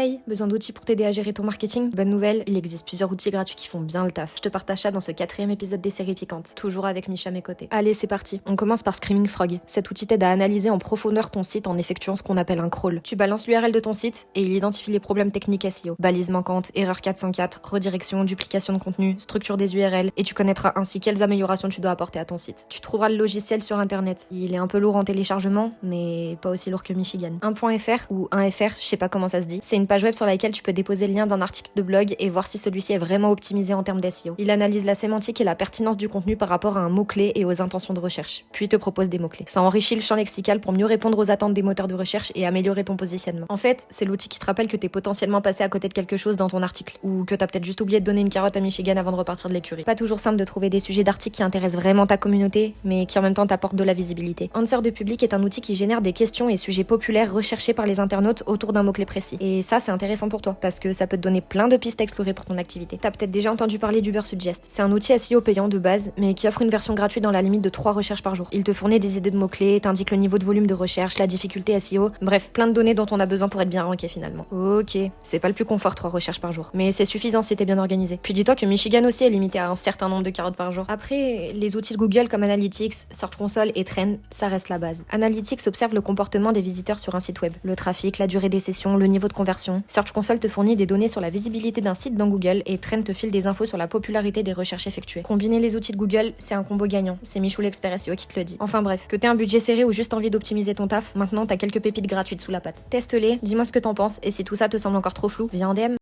Hey, besoin d'outils pour t'aider à gérer ton marketing? Bonne nouvelle, il existe plusieurs outils gratuits qui font bien le taf. Je te partage ça dans ce 4e épisode des séries piquantes, toujours avec Micha à mes côtés. Allez, c'est parti. On commence par Screaming Frog. Cet outil t'aide à analyser en profondeur ton site en effectuant ce qu'on appelle un crawl. Tu balances l'URL de ton site et il identifie les problèmes techniques SEO. Balises manquantes, erreur 404, redirection, duplication de contenu, structure des URL, et tu connaîtras ainsi quelles améliorations tu dois apporter à ton site. Tu trouveras le logiciel sur internet. Il est un peu lourd en téléchargement, mais pas aussi lourd que Michigan. 1.fr ou 1fr, je sais pas comment ça se dit. C'est une page web sur laquelle tu peux déposer le lien d'un article de blog et voir si celui-ci est vraiment optimisé en termes d'SEO. Il analyse la sémantique et la pertinence du contenu par rapport à un mot-clé et aux intentions de recherche, puis te propose des mots-clés. Ça enrichit le champ lexical pour mieux répondre aux attentes des moteurs de recherche et améliorer ton positionnement. En fait, c'est l'outil qui te rappelle que t'es potentiellement passé à côté de quelque chose dans ton article, ou que t'as peut-être juste oublié de donner une carotte à Michigan avant de repartir de l'écurie. Pas toujours simple de trouver des sujets d'articles qui intéressent vraiment ta communauté, mais qui en même temps t'apportent de la visibilité. Answer de Public est un outil qui génère des questions et sujets populaires recherchés par les internautes autour d'un mot-clé précis. Et ça, c'est intéressant pour toi, parce que ça peut te donner plein de pistes à explorer pour ton activité. T'as peut-être déjà entendu parler d'Ubersuggest. C'est un outil SEO payant de base, mais qui offre une version gratuite dans la limite de 3 recherches par jour. Il te fournit des idées de mots-clés, t'indique le niveau de volume de recherche, la difficulté SEO, bref, plein de données dont on a besoin pour être bien ranké finalement. Ok, c'est pas le plus confort 3 recherches par jour, mais c'est suffisant si t'es bien organisé. Puis dis-toi que Michigan aussi est limité à un certain nombre de carottes par jour. Après, les outils de Google comme Analytics, Search Console et Trend, ça reste la base. Analytics observe le comportement des visiteurs sur un site web, le trafic, la durée des sessions, le niveau de conversion. Search Console te fournit des données sur la visibilité d'un site dans Google et Trend te file des infos sur la popularité des recherches effectuées. Combiner les outils de Google, c'est un combo gagnant. C'est Michou l'expert SEO qui te le dit. Enfin bref, que t'aies un budget serré ou juste envie d'optimiser ton taf, maintenant t'as quelques pépites gratuites sous la patte. Teste-les, dis-moi ce que t'en penses et si tout ça te semble encore trop flou, viens en DM.